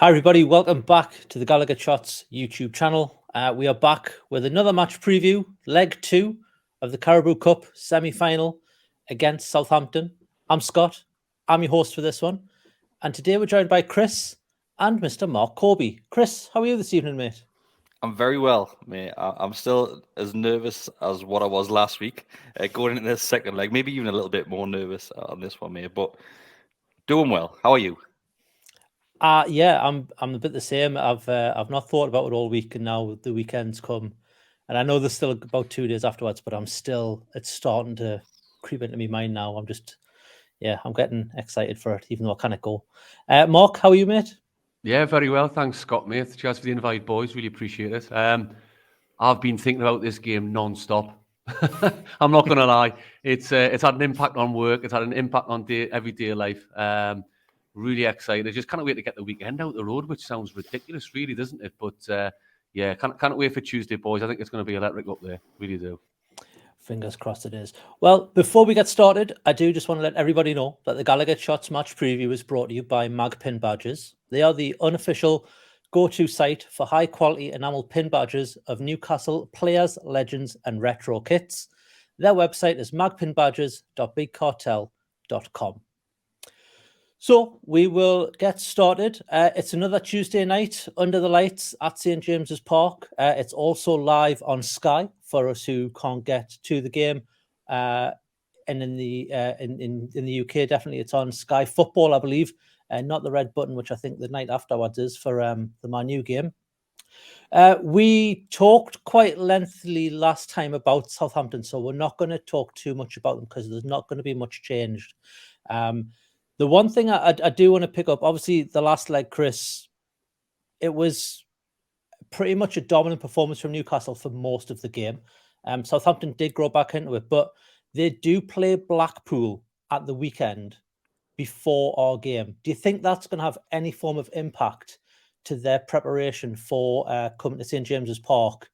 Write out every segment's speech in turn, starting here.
Hi everybody, welcome back to the Gallowgateshots YouTube channel. We are back with another match preview, leg 2 of the Carabao Cup Semi-Final against Southampton. I'm Scott, I'm your host for this one, and today we're joined by Kris and Mr. Marc Corby. Kris, how are you this evening, mate? I'm very well, mate. I'm still as nervous as what I was last week, going into this second leg. Maybe even a little bit more nervous on this one, mate. But doing well. How are you? Yeah, I'm a bit the same. I've not thought about it all week, and now the weekend's come, and I know there's still about 2 days afterwards, but it's starting to creep into my mind now. I'm getting excited for it, even though I can't go. Marc, how are you, mate? Yeah, very well. Thanks, Scott, mate. Cheers for the invite, boys. Really appreciate it. I've been thinking about this game non-stop. I'm not going to lie. It's had an impact on work. It's had an impact on everyday life. Really excited. Just can't wait to get the weekend out the road, which sounds ridiculous, really, doesn't it? But yeah, can't wait for Tuesday, boys. I think it's going to be electric up there. Really do. Fingers crossed it is. Well, before we get started, I do just want to let everybody know that the Gallowgateshots match preview is brought to you by Magpin badges. They are the unofficial go-to site for high-quality enamel pin badges of Newcastle players, legends, and retro kits. Their website is magpinbadges.bigcartel.com. So we will get started. It's another Tuesday night under the lights at St James's Park. It's also live on Sky for us who can't get to the game. And in the UK, definitely it's on Sky Football, I believe, and not the red button, which I think the night afterwards is for the Man U game. We talked quite lengthily last time about Southampton, so we're not going to talk too much about them because there's not going to be much changed. The one thing I do want to pick up, obviously, the last leg, Kris, it was pretty much a dominant performance from Newcastle for most of the game. Southampton did grow back into it, but they do play Blackpool at the weekend before our game. Do you think that's going to have any form of impact to their preparation for coming to St James's Park?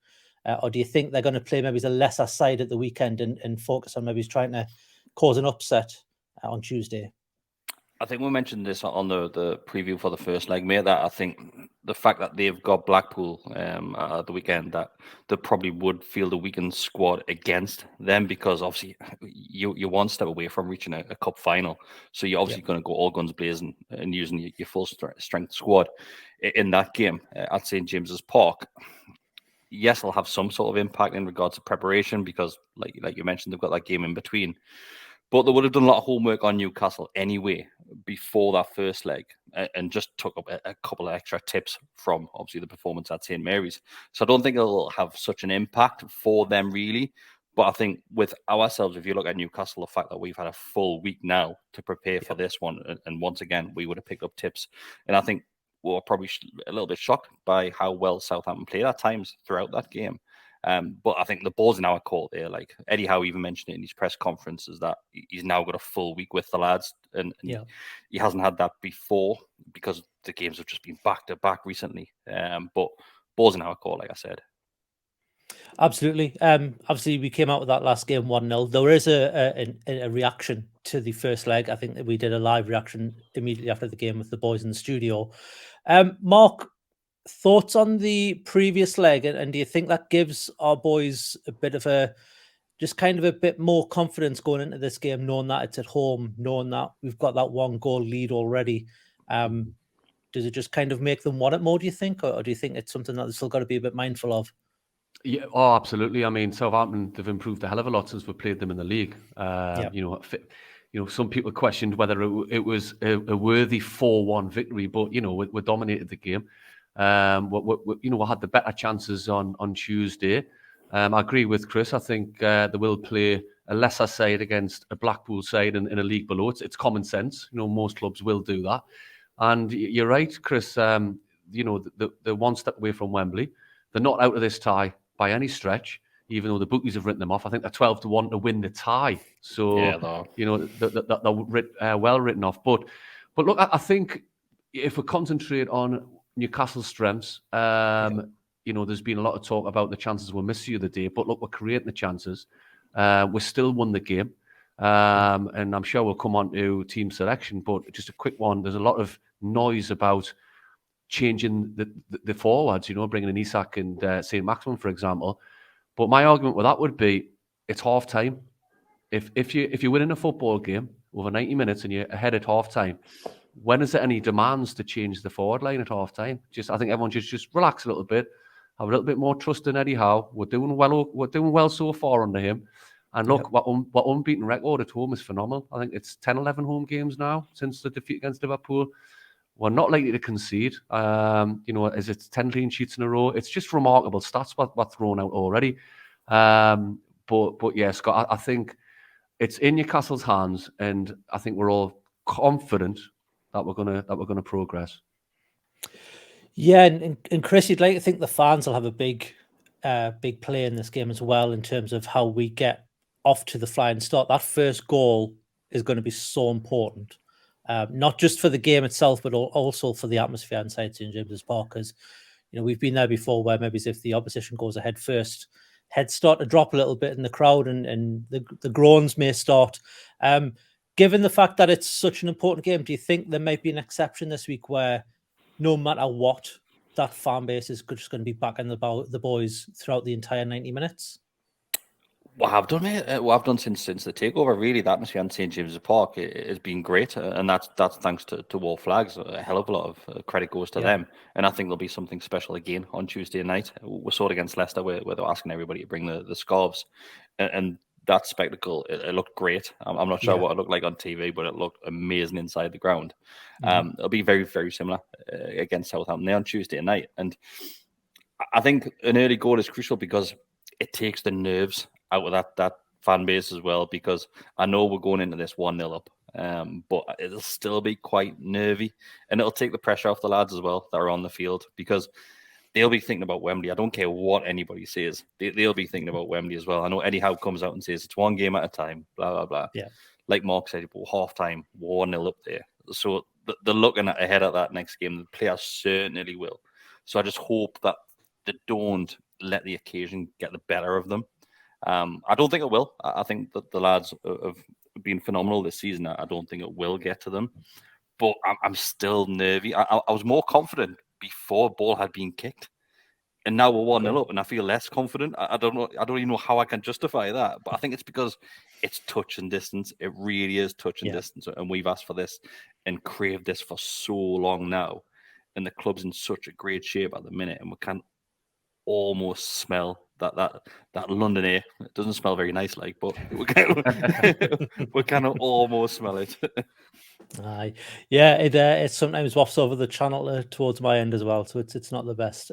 Or do you think they're going to play maybe the lesser side at the weekend and focus on maybe trying to cause an upset on Tuesday? I think we mentioned this on the preview for the first leg, mate, that I think the fact that they've got Blackpool at the weekend, that they probably would field a weakened squad against them, because obviously you're one step away from reaching a cup final. So you're obviously going to go all guns blazing and using your full strength squad in that game at St James's Park. Yes, it'll have some sort of impact in regards to preparation because, like you mentioned, they've got that game in between. But they would have done a lot of homework on Newcastle anyway before that first leg, and just took up a couple of extra tips from obviously the performance at St Mary's. So I don't think it'll have such an impact for them really. But I think with ourselves, if you look at Newcastle, the fact that we've had a full week now to prepare for this one, and once again, we would have picked up tips. And I think we're probably a little bit shocked by how well Southampton played at times throughout that game. But I think the ball's in our court there. Like Eddie Howe even mentioned it in his press conferences that he's now got a full week with the lads, and he hasn't had that before because the games have just been back to back recently. But ball's in our court, like I said. Absolutely. Obviously, we came out with that last game 1-0. There is a reaction to the first leg. I think that we did a live reaction immediately after the game with the boys in the studio. Marc, thoughts on the previous leg, and do you think that gives our boys a bit of a bit more confidence going into this game, knowing that it's at home, knowing that we've got that 1-goal lead already? Does it just kind of make them want it more, do you think, or do you think it's something that they've still got to be a bit mindful of? Yeah, absolutely. I mean, Southampton, they've improved a hell of a lot since we played them in the league. Some people questioned whether it was a worthy 4-1 victory, but we dominated the game. We had the better chances on Tuesday. I agree with Kris. I think they will play a lesser side against a Blackpool side in a league below. It's common sense. Most clubs will do that. And you're right, Kris. They're one step away from Wembley. They're not out of this tie by any stretch, even though the bookies have written them off. I think they're 12-1 to win the tie. So, they're well written off. But look, I think if we concentrate on Newcastle's strengths, there's been a lot of talk about the chances we missed the other day. But look, we're creating the chances. We still won the game. And I'm sure we'll come on to team selection. But just a quick one, there's a lot of noise about changing the forwards, bringing in Isak and St. Maximin, for example. But my argument with that would be it's half time. If you're winning a football game over 90 minutes and you're ahead at half time, when is there any demands to change the forward line at half time? I think everyone just relax a little bit, have a little bit more trust in Eddie Howe. We're doing well so far under him. And look, what unbeaten record at home is phenomenal. I think it's 10, 11 home games now since the defeat against Liverpool. We're not likely to concede. As it's 10 clean sheets in a row. It's just remarkable stats what thrown out already. But yeah, Scott, I think it's in Newcastle's hands, and I think we're all confident that we're gonna progress. Yeah, and Kris, you'd like to think the fans will have a big play in this game as well in terms of how we get off to the flying start. That first goal is going to be so important, not just for the game itself, but also for the atmosphere inside St. James's Park. Because we've been there before, where maybe if the opposition goes ahead first, heads start to drop a little bit in the crowd, and the groans may start. Given the fact that it's such an important game, do you think there might be an exception this week where no matter what, that fan base is just going to be backing the boys throughout the entire 90 minutes? What I've done, mate, what I've done since the takeover, really, the atmosphere in St. James's Park has been great, and that's thanks to War Flags. A hell of a lot of credit goes to them, and I think there'll be something special again on Tuesday night. We saw it against Leicester, where they're asking everybody to bring the scarves, and that spectacle, it looked great. I'm not sure what it looked like on TV, but it looked amazing inside the ground. It'll be very, very similar against Southampton on Tuesday night, and I think an early goal is crucial because it takes the nerves out of that fan base as well, because I know we're going into this 1-0 up, but it'll still be quite nervy, and it'll take the pressure off the lads as well that are on the field, because they'll be thinking about Wembley. I don't care what anybody says. They'll be thinking about Wembley as well. I know Eddie Howe comes out and says it's one game at a time, blah, blah, blah. Yeah. Like Marc said, half-time, 1-0 up there. So they're looking ahead at that next game. The players certainly will. So I just hope that they don't let the occasion get the better of them. I don't think it will. I think that the lads have been phenomenal this season. I don't think it will get to them. But I'm still nervy. I was more confident before ball had been kicked, and now we're 1-0 up, and I feel less confident. I don't know. I don't even know how I can justify that, but I think it's because it's touch and distance. It really is touch and distance, and we've asked for this and craved this for so long now, and the club's in such a great shape at the minute, and we can almost smell that London air. It doesn't smell very nice, but we kind of almost smell it. Aye, yeah, it sometimes wafts over the channel towards my end as well, so it's not the best.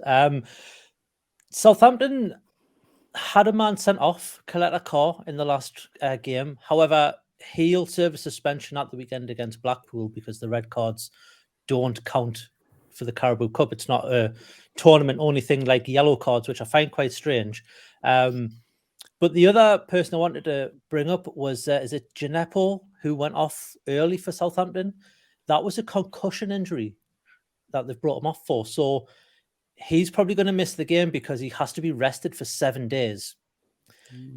Southampton had a man sent off, Coletta Carr, in the last game. However, he'll serve a suspension at the weekend against Blackpool because the red cards don't count for the Carabao Cup. It's not a tournament-only thing like yellow cards, which I find quite strange. But the other person I wanted to bring up was, is it Djenepo, who went off early for Southampton? That was a concussion injury that they've brought him off for. So he's probably going to miss the game because he has to be rested for 7 days.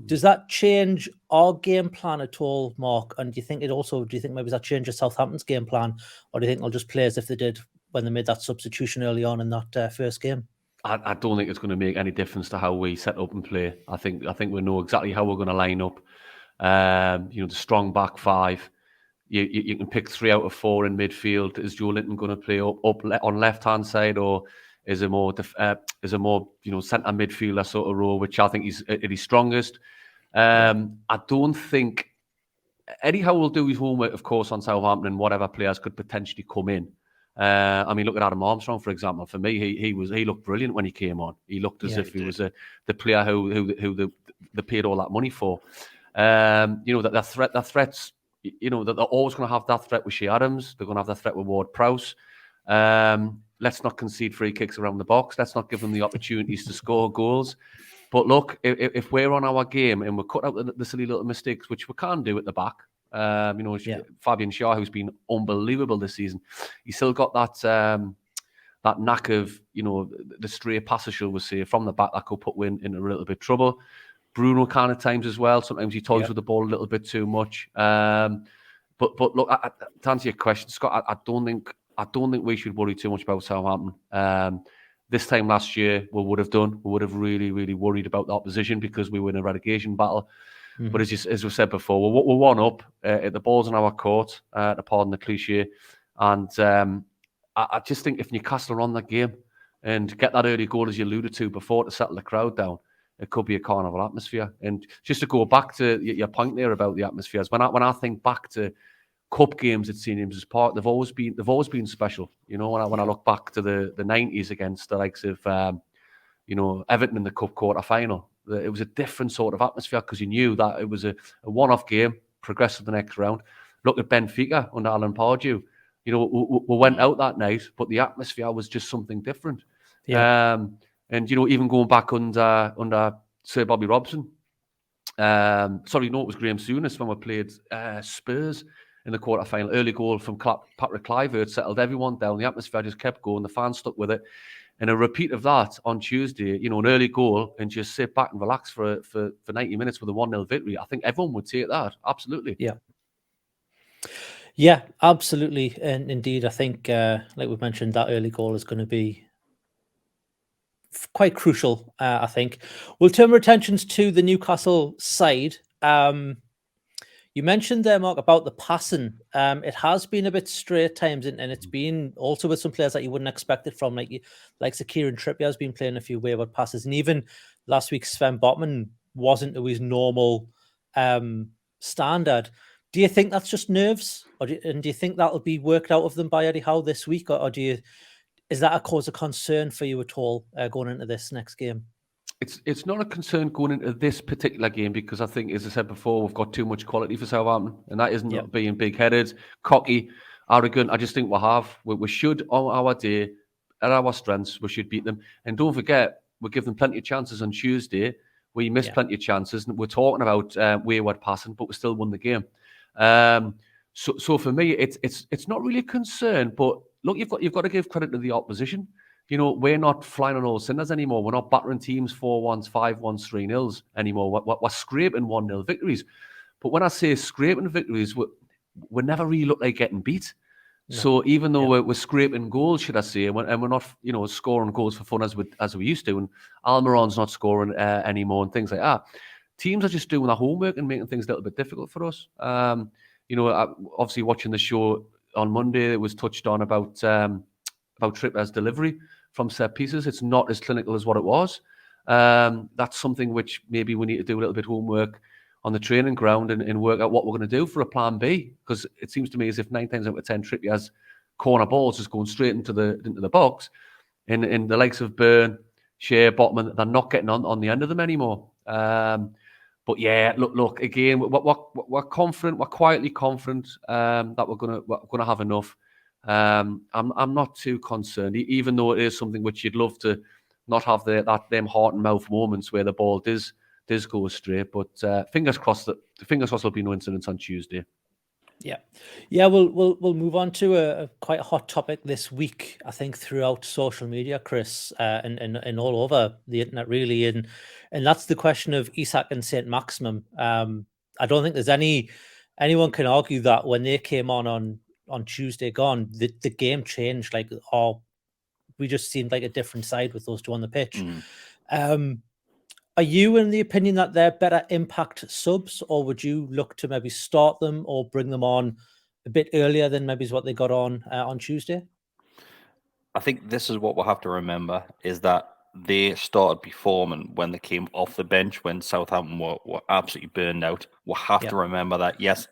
Does that change our game plan at all, Marc? And do you think maybe that changes Southampton's game plan? Or do you think they'll just play as if they did when they made that substitution early on in that first game? I don't think it's going to make any difference to how we set up and play. I think we know exactly how we're going to line up. The strong back five. You can pick 3 out of 4 in midfield. Is Joe Linton going to play up on left hand side, or is a more centre midfielder sort of role, which I think is at his strongest. I don't think Eddie Howe will do his homework, of course, on Southampton and whatever players could potentially come in. Look at Adam Armstrong, for example. For me, he looked brilliant when he came on. He looked as if he was the player who they paid all that money for. The threats. That they're always going to have that threat with Shea Adams. They're going to have that threat with Ward-Prowse. Let's not concede free kicks around the box. Let's not give them the opportunities to score goals. But look, if we're on our game and we're cut out the silly little mistakes, which we can do at the back, Fabian Shaw, who's been unbelievable this season, he's still got that knack of, the stray passer, shall we say, from the back that could put Win in a little bit of trouble. Bruno can at times as well. Sometimes he toys with the ball a little bit too much. But look, to answer your question, Scott, I don't think I don't think we should worry too much about Southampton. This time last year, we would have done. We would have really, really worried about the opposition because we were in a relegation battle. Mm-hmm. But as we said before, we're one up. The ball's in our court, to pardon the cliche. And I just think if Newcastle are on that game and get that early goal, as you alluded to before, to settle the crowd down, it could be a carnival atmosphere. And just to go back to your point there about the atmospheres, when I think back to cup games at St James's Park, they've always been special. You know, when I look back to the 90s against the likes of Everton in the cup quarter final, it was a different sort of atmosphere because you knew that it was a one-off game, progress to the next round. Look at Benfica under Alan Pardew. You know, we went out that night, but the atmosphere was just something different. Yeah. And even going back under Sir Bobby Robson. It was Graham Souness when we played Spurs in the quarter-final. Early goal from Patrick Kluivert settled everyone down. The atmosphere just kept going. The fans stuck with it. And a repeat of that on Tuesday, an early goal and just sit back and relax for 90 minutes with a 1-0 victory. I think everyone would take that. Absolutely. Yeah. Yeah, absolutely. And indeed, I think, like we've mentioned, that early goal is going to be quite crucial, I think. We'll turn our attentions to the Newcastle side. You mentioned there, Marc, about the passing. It has been a bit stray at times, and it's been also with some players that you wouldn't expect it from, like Kieran Trippier has been playing a few wayward passes, and even last week Sven Botman wasn't to his normal standard. Do you think that's just nerves, do you think that'll be worked out of them by Eddie Howe this week, or is that a cause of concern for you at all going into this next game? It's not a concern going into this particular game because I think, as I said before, we've got too much quality for Southampton, and that isn't being big-headed, cocky, arrogant. I just think we should, on our day, at our strengths, we should beat them. And don't forget, we give them plenty of chances on Tuesday. We missed plenty of chances. We're talking about wayward passing, but we still won the game. So for me, it's not really a concern. But look, you've got to give credit to the opposition. We're not flying on all cylinders anymore. We're not battering teams 4-1s, 5-1s, 3-0s anymore. We're scraping 1-0 victories. But when I say scraping victories, we never really look like getting beat. No. So even though we're scraping goals, should I say, and we're not, scoring goals for fun as we used to, and Almiron's not scoring anymore and things like that, teams are just doing their homework and making things a little bit difficult for us. Obviously watching the show on Monday, it was touched on about Trippier's delivery from set pieces. It's not as clinical as what it was. That's something which maybe we need to do a little bit of homework on the training ground and work out what we're going to do for a plan B. Because it seems to me as if 9 times out of 10 Trippier's corner balls just going straight into the box. And the likes of Burn, Shea, Botman, they're not getting on the end of them anymore. But yeah, look again. We're confident. We're quietly confident that we're gonna have enough. I'm not too concerned, even though it is something which you'd love to not have them heart and mouth moments where the ball does go astray. But fingers crossed there'll be no incidents on Tuesday. Yeah. We'll move on to a quite hot topic this week. I think throughout social media, Kris, and all over the internet, really, and that's the question of Isak and Saint Maximin. I don't think there's anyone can argue that when they came on Tuesday gone, the game changed. We just seemed like a different side with those two on the pitch. Are you in the opinion that they're better impact subs, or would you look to maybe start them or bring them on a bit earlier than maybe what they got on Tuesday? I think this is what we'll have to remember, is that they started performing when they came off the bench, when Southampton were absolutely burned out. We'll have to remember that, yes,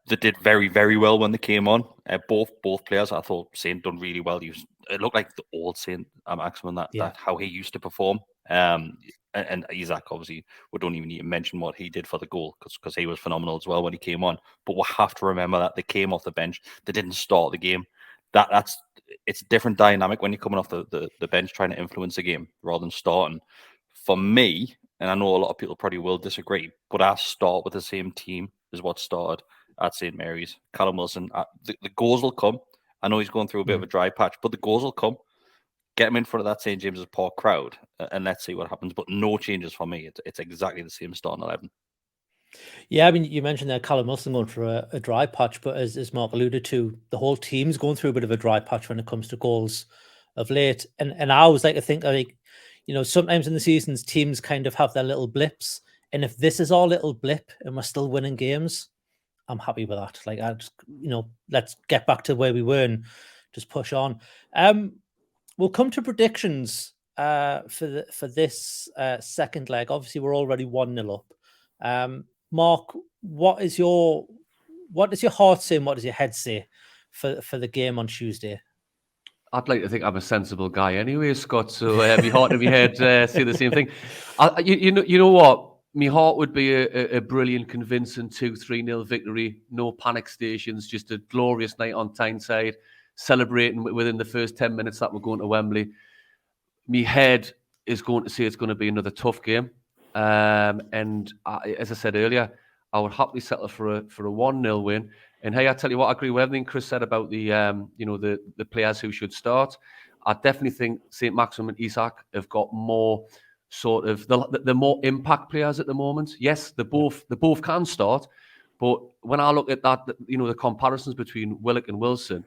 they did very, very well when they came on. Both players, I thought Saint done really well. It looked like the old Saint Maximin, that how he used to perform. And Isak, obviously, we don't even need to mention what he did for the goal because he was phenomenal as well when he came on. But we'll have to remember that they came off the bench. They didn't start the game. It's a different dynamic when you're coming off the bench trying to influence a game rather than starting. For me, and I know a lot of people probably will disagree, but I start with the same team as what started at St. Mary's. Callum Wilson, the goals will come. I know he's going through a bit of a dry patch, but the goals will come. Get him in front of that St. James's Park crowd, and let's see what happens. But no changes for me. It's exactly the same starting 11. Yeah, I mean, you mentioned that Callum Wilson going for a dry patch, but as Mark alluded to, the whole team's going through a bit of a dry patch when it comes to goals of late. And I always like to think, like, sometimes in the seasons, teams kind of have their little blips. And if this is our little blip and we're still winning games, I'm happy with that. Like, I just, let's get back to where we were and just push on. We'll come to predictions for this second leg. Obviously, we're already 1-0 up. Mark, what does your heart say and what does your head say for the game on Tuesday? I'd like to think I'm a sensible guy anyway, Scott. So my heart and my head say the same thing. You know what? My heart would be a brilliant, convincing 2-3-0 victory. No panic stations, just a glorious night on Tyneside, celebrating within the first 10 minutes that we're going to Wembley. My head is going to say it's going to be another tough game. And as I said earlier, I would happily settle for a 1-0 win. And hey, I tell you what, I agree with everything Kris said about the players who should start. I definitely think St. Maximin and Isak have got more sort of the more impact players at the moment. Yes, they both can start, but when I look at that, the comparisons between Willock and Wilson,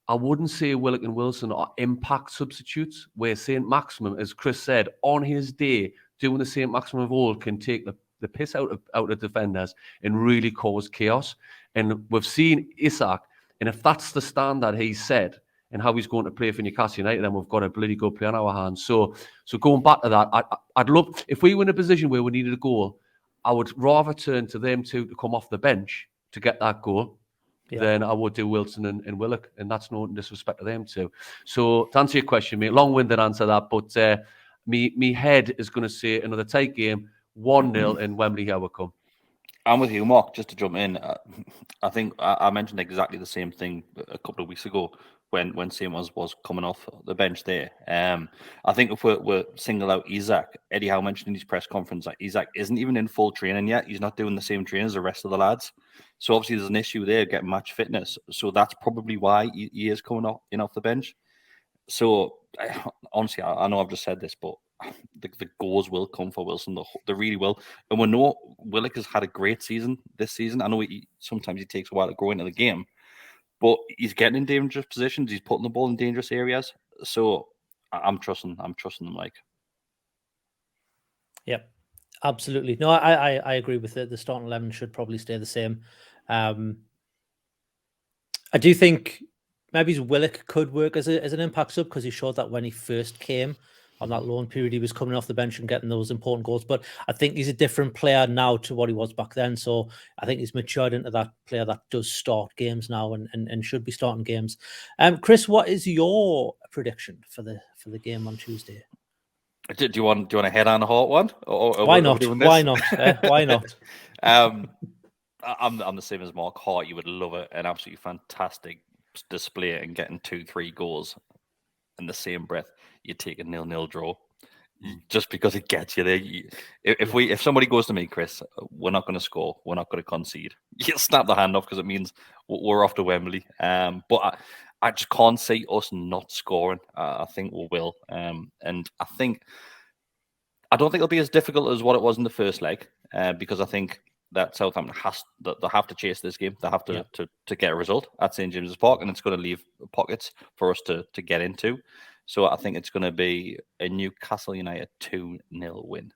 I wouldn't say Willock and Wilson are impact substitutes, where St. Maximin, as Kris said, on his day, doing the St. Maximin of old, can take the piss out of defenders and really cause chaos. And we've seen Isak, and if that's the standard he said and how he's going to play for Newcastle United, then we've got a bloody good play on our hands. So going back to that, I'd love, if we were in a position where we needed a goal, I would rather turn to them two to come off the bench to get that goal than I would do Wilson and Willock, and that's no disrespect to them too. So to answer your question, mate, long-winded answer that, but me head is going to say another tight game, 1-0 in Wembley, here we come. I'm with you, Mark. Just to jump in, I think I mentioned exactly the same thing a couple of weeks ago when Sim was coming off the bench there. I think if we're single out Isak, Eddie Howe mentioned in his press conference that Isak isn't even in full training yet. He's not doing the same training as the rest of the lads. So obviously there's an issue there getting match fitness. So that's probably why he is coming off the bench. So honestly, I know I've just said this, but the goals will come for Wilson. They really will. And we know Willock has had a great season this season. I know sometimes he takes a while to grow into the game, but he's getting in dangerous positions. He's putting the ball in dangerous areas. So I'm trusting them, like. Yep, absolutely. No, I agree with it. The starting 11 should probably stay the same. I do think maybe Willock could work as an impact sub because he showed that when he first came on that loan period, he was coming off the bench and getting those important goals. But I think he's a different player now to what he was back then. So I think he's matured into that player that does start games now and should be starting games. Kris, what is your prediction for the game on Tuesday? Do you want to head on a hot one? Why not? Why not? Why not? I'm the same as Mark. Hart, you would love it. An absolutely fantastic display and getting 2-3 goals in the same breath. You take a 0-0 draw just because it gets you there. If somebody goes to me, Kris, we're not going to score, we're not going to concede, you snap the hand off because it means we're off to Wembley. But I just can't see us not scoring. I think we will. And I don't think it'll be as difficult as what it was in the first leg because I think that Southampton they have to chase this game. They have to get a result at St. James's Park, and it's going to leave pockets for us to get into. So I think it's going to be a Newcastle United 2-0 win.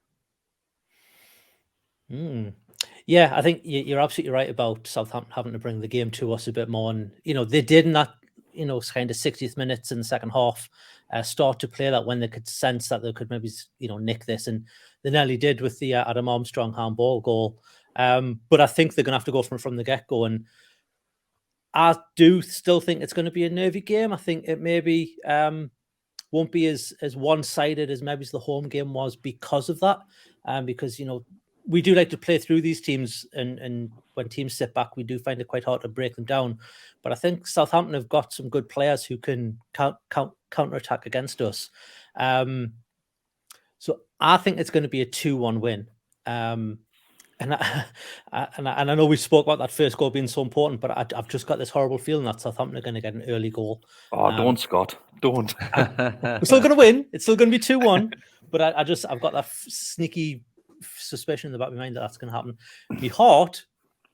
Yeah, I think you're absolutely right about Southampton having to bring the game to us a bit more. And, they did in that, kind of 60th minutes in the second half start to play that when they could sense that they could maybe, nick this. And they nearly did with the Adam Armstrong handball goal. But I think they're going to have to go from the get-go. And I do still think it's going to be a nervy game. I think it maybe won't be as one-sided as maybe the home game was because of that. Because, we do like to play through these teams, and when teams sit back, we do find it quite hard to break them down. But I think Southampton have got some good players who can counter-attack against us. So I think it's going to be a 2-1 win. And I know we spoke about that first goal being so important, but I've just got this horrible feeling that Southampton are going to get an early goal. Oh, don't, Scott. Don't. We're still going to win. It's still going to be 2-1. But I've got that sneaky suspicion in the back of my mind that that's going to happen. My heart,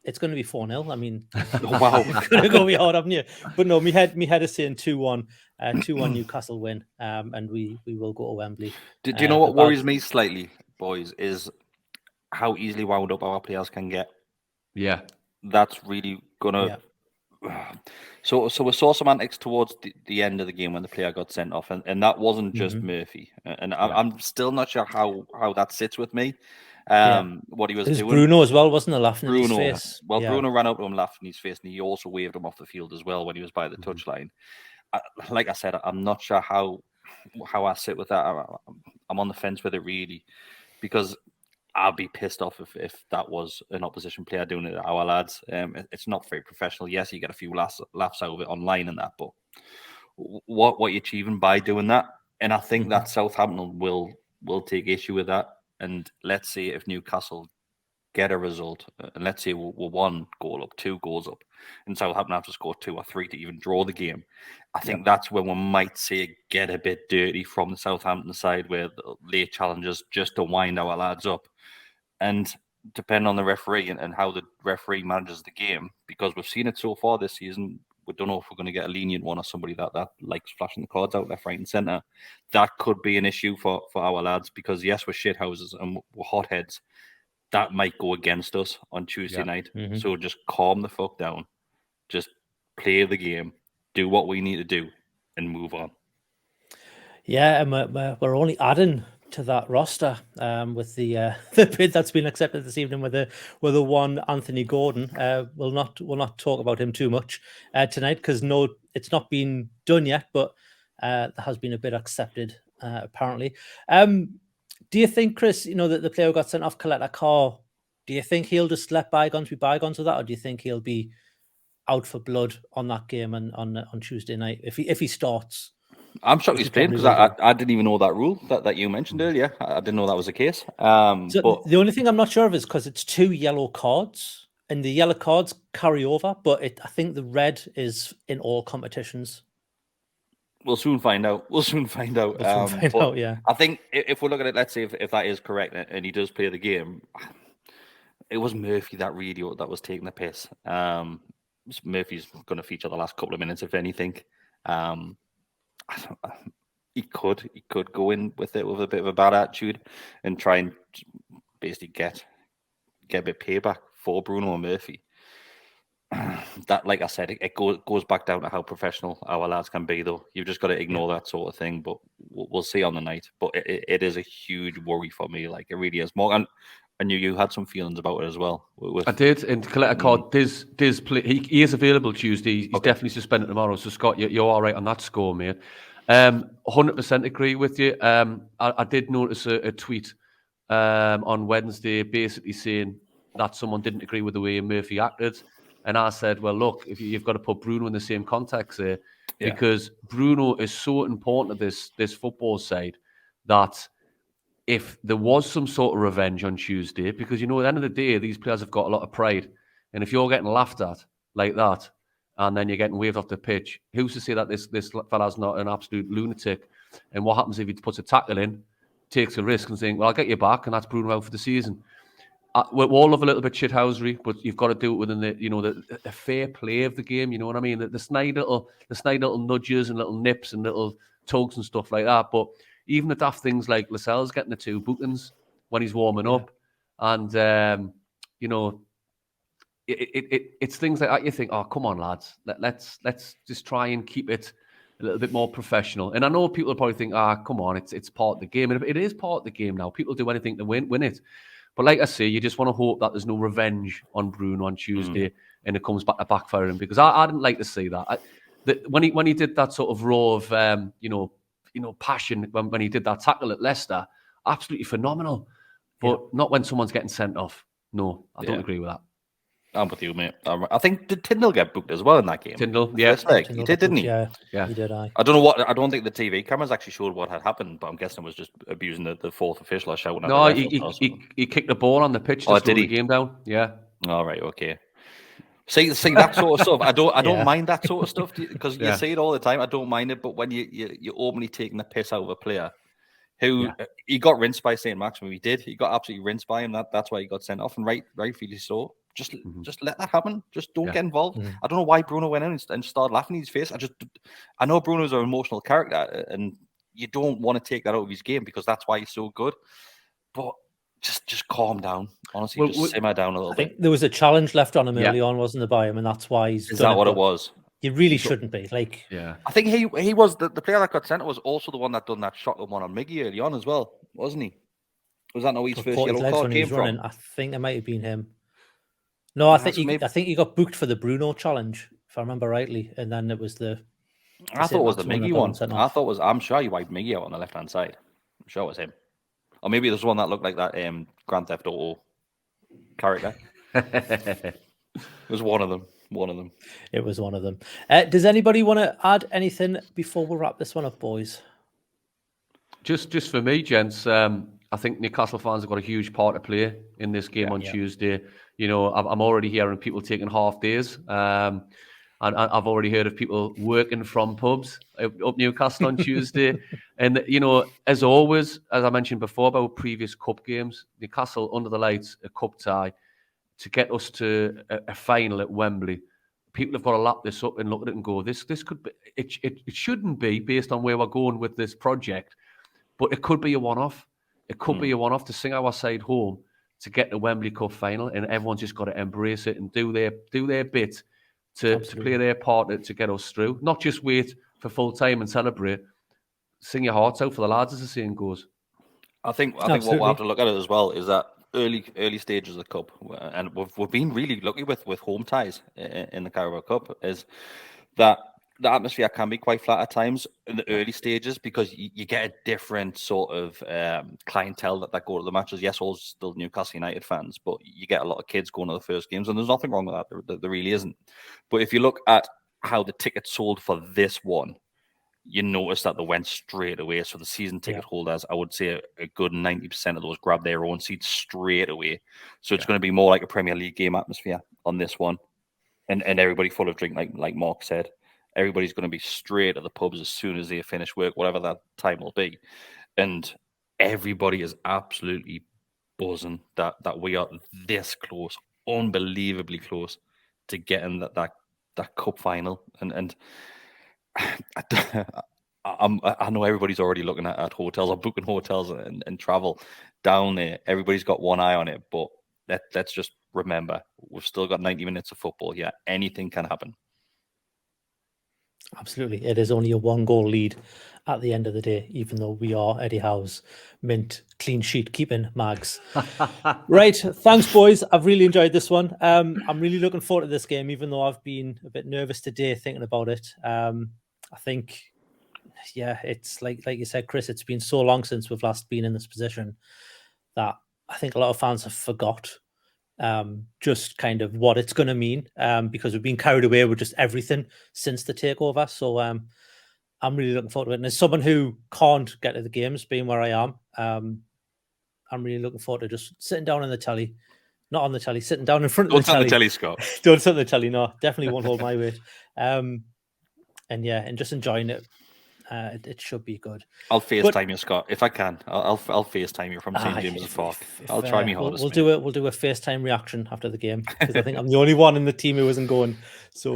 it's going to be 4-0. I mean, Wow. you're going to go with hard, haven't you? But no, my head is saying 2-1, 2-1 Newcastle win, and we will go to Wembley. Do you know what worries me slightly, boys, is how easily wound up our players can get. Yeah. That's really gonna. So we saw some antics towards the end of the game when the player got sent off, and that wasn't just Murphy. And I'm still not sure how that sits with me. What he was doing. Bruno as well, wasn't it, laughing in his face? Well, Bruno ran up to him, laughing in his face, and he also waved him off the field as well when he was by the touchline. Like I said, I'm not sure how I sit with that. I'm on the fence with it really, because I'd be pissed off if that was an opposition player doing it to our lads. It's not very professional. Yes, you get a few laughs out of it online and that, but what you're achieving by doing that, and I think that Southampton will take issue with that. And let's see if Newcastle get a result, and let's say we're 1 goal up, 2 goals up, and Southampton have to score 2 or 3 to even draw the game. I think that's when we might see it get a bit dirty from the Southampton side, where the late challenges just to wind our lads up. And depend on the referee and how the referee manages the game, because we've seen it so far this season. We don't know if we're going to get a lenient one or somebody that likes flashing the cards out left, right, and centre. That could be an issue for our lads, because yes, we're shithouses and we're hotheads. That might go against us on Tuesday night. So just calm the fuck down. Just play the game, do what we need to do, and move on. Yeah, and we're only adding to that roster with the bid that's been accepted this evening with the one Anthony Gordon. We'll not talk about him too much tonight, because it's not been done yet, but there has been a bid accepted apparently. Do you think, Kris, that the player who got sent off, Coletta Carr, do you think he'll just let bygones be bygones with that, or do you think he'll be out for blood on that game and on Tuesday night if he starts? I'm shocked he's playing, because I didn't even know that rule that you mentioned earlier. I didn't know that was the case. But the only thing I'm not sure of is because it's 2 yellow cards, and the yellow cards carry over, but I think the red is in all competitions. We'll soon find out. Yeah. I think if we look at it, let's say if that is correct and he does play the game, it was Murphy that was taking the piss. Murphy's going to feature the last couple of minutes, if anything. He could go in with it with a bit of a bad attitude and try and basically get a bit payback for Bruno and Murphy. That, like I said, it goes back down to how professional our lads can be, though. You've just got to ignore that sort of thing, but we'll see on the night. But it is a huge worry for me, like it really is. Morgan, I knew you had some feelings about it as well. I did, and Coletta Carr does play. He is available Tuesday. He's definitely suspended tomorrow. So Scott, you're all right on that score, mate. 100% agree with you. I did notice a tweet on Wednesday, basically saying that someone didn't agree with the way Murphy acted, and I said, well, look, if you've got to put Bruno in the same context there, because Bruno is so important to this football side that if there was some sort of revenge on Tuesday, because, at the end of the day, these players have got a lot of pride. And if you're getting laughed at like that, and then you're getting waved off the pitch, who's to say that this fella's not an absolute lunatic? And what happens if he puts a tackle in, takes a risk and saying, well, I'll get you back, and that's Bruno out for the season? We all love a little bit shithousery, but you've got to do it within the fair play of the game. You know what I mean? The snide little nudges and little nips and little tugs and stuff like that. But even the daft things like Lascelles getting the 2 bookings when he's warming up, and it's things like that. You think, oh, come on, lads, let's just try and keep it a little bit more professional. And I know people will probably think, come on, it's part of the game, and it is part of the game now. People do anything to win it. But like I say, you just want to hope that there's no revenge on Bruno on Tuesday and it comes back to backfire him, because I didn't like to see that. When he did that sort of roar of passion when he did that tackle at Leicester, absolutely phenomenal. But not when someone's getting sent off. No, I don't agree with that. I'm with you, mate. I think, did Tyndall get booked as well in that game? Tyndall, he did, didn't he? Yeah, he did. I don't know I don't think the TV cameras actually showed what had happened, but I'm guessing it was just abusing the fourth official or shouting. No, he kicked the ball on the pitch to slow the game down. Yeah. All right. Okay. See that sort of stuff. I don't mind that sort of stuff, because you see it all the time. I don't mind it, but when you openly taking the piss out of a player, who he got rinsed by St. Maximin. He did. He got absolutely rinsed by him. That's why he got sent off, and rightfully so. Just let that happen. Just don't get involved. I don't know why Bruno went in and started laughing in his face. I know Bruno's an emotional character, and you don't want to take that out of his game because that's why he's so good. But just calm down. Honestly, just simmer down a little bit. I think there was a challenge left on him early on, wasn't there, by him, and that's why he's. Is that what it was? You really shouldn't be. Like, I think he was the player that got sent was also the one that done that shot one on Miggy early on as well, wasn't he? Was that not his first yellow card came from? I think it might have been him. No, I think he got booked for the Bruno challenge, if I remember rightly, and then it was the. I thought it was the Miggy one. I'm sure he wiped Miggy out on the left hand side. I'm sure it was him, or maybe there's one that looked like that Grand Theft Auto character. It was one of them. It was one of them. Does anybody want to add anything before we wrap this one up, boys? Just for me, gents. I think Newcastle fans have got a huge part to play in this game on Tuesday. You know, I'm already hearing people taking half days. And I've already heard of people working from pubs up Newcastle on Tuesday. And, you know, as always, as I mentioned before about previous cup games, Newcastle under the lights, a cup tie, to get us to a final at Wembley. People have got to lap this up and look at it and go, this could be, it shouldn't be based on where we're going with this project, but it could be a one-off. It could be a one-off to sing our side home to get the Wembley Cup final, and everyone's just got to embrace it and do their bit to play their part to get us through. Not just wait for full time and celebrate. Sing your hearts out for the lads, as the saying goes. I think what we'll have to look at it as well is that early stages of the cup, and we've been really lucky with home ties in the Carabao Cup, is that the atmosphere can be quite flat at times in the early stages because you get a different sort of clientele that go to the matches. Yes, all still Newcastle United fans, but you get a lot of kids going to the first games, and there's nothing wrong with that. There really isn't. But if you look at how the tickets sold for this one, you notice that they went straight away. So the season ticket holders, I would say a good 90% of those grabbed their own seats straight away. So it's going to be more like a Premier League game atmosphere on this one. And everybody full of drink, like Marc said. Everybody's going to be straight at the pubs as soon as they finish work, whatever that time will be. And everybody is absolutely buzzing that we are this close, unbelievably close to getting that cup final. And I know everybody's already looking at hotels or booking hotels and travel down there. Everybody's got one eye on it, but let's just remember, we've still got 90 minutes of football here. Anything can happen. Absolutely. It is only a 1-goal lead at the end of the day, even though we are Eddie Howe's mint clean sheet keeping mags. Right. Thanks, boys. I've really enjoyed this one. I'm really looking forward to this game, even though I've been a bit nervous today thinking about it. I think, it's like you said, Kris, it's been so long since we've last been in this position that I think a lot of fans have forgot just kind of what it's going to mean because we've been carried away with just everything since the takeover. So I'm really looking forward to it. And as someone who can't get to the games, being where I am, I'm really looking forward to just sitting down on the telly. Not on the telly, sitting down in front of the telly. Don't sit on the telly, Scott. Don't sit on the telly, no. Definitely won't hold my weight. And just enjoying it. It should be good. I'll FaceTime you, Scott, if I can. I'll FaceTime you from St. James's Park. I'll try my hardest. We'll do a FaceTime reaction after the game because I think I'm the only one in the team who isn't going. So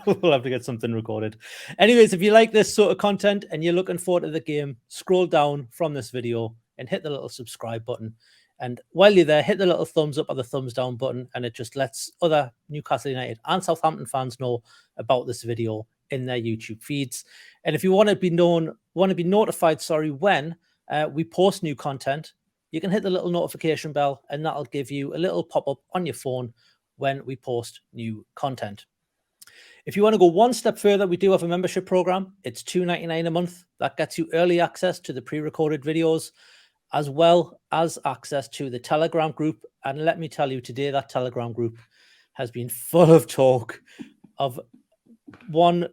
we'll have to get something recorded. Anyways, if you like this sort of content and you're looking forward to the game, scroll down from this video and hit the little subscribe button. And while you're there, hit the little thumbs up or the thumbs down button, and it just lets other Newcastle United and Southampton fans know about this video in their YouTube feeds. And if you want to be notified, when we post new content, you can hit the little notification bell, and that'll give you a little pop-up on your phone when we post new content. If you want to go one step further, we do have a membership program. It's $2.99 a month. That gets you early access to the pre-recorded videos, as well as access to the Telegram group. And let me tell you, today that Telegram group has been full of talk of one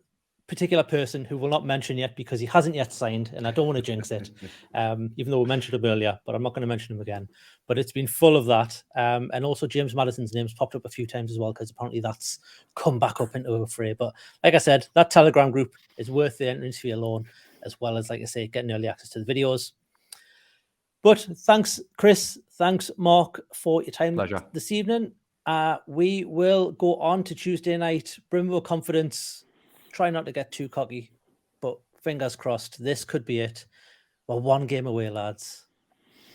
particular person who will not mention yet because he hasn't yet signed, and I don't want to jinx it, even though we mentioned him earlier, but I'm not going to mention him again. But it's been full of that. And also James Madison's name's popped up a few times as well, because apparently that's come back up into a fray. But like I said, that Telegram group is worth the entrance fee alone, as well as, like I say, getting early access to the videos. But thanks, Kris. Thanks, Marc, for your time Pleasure. this evening. We will go on to Tuesday night. Brim with confidence. Try not to get too cocky, but fingers crossed. This could be it. We're one game away, lads.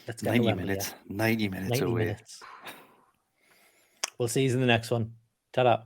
Let's get 90 to Wembley, minutes. yeah. 90 minutes 90 away. minutes. We'll see you in the next one. Ta-da.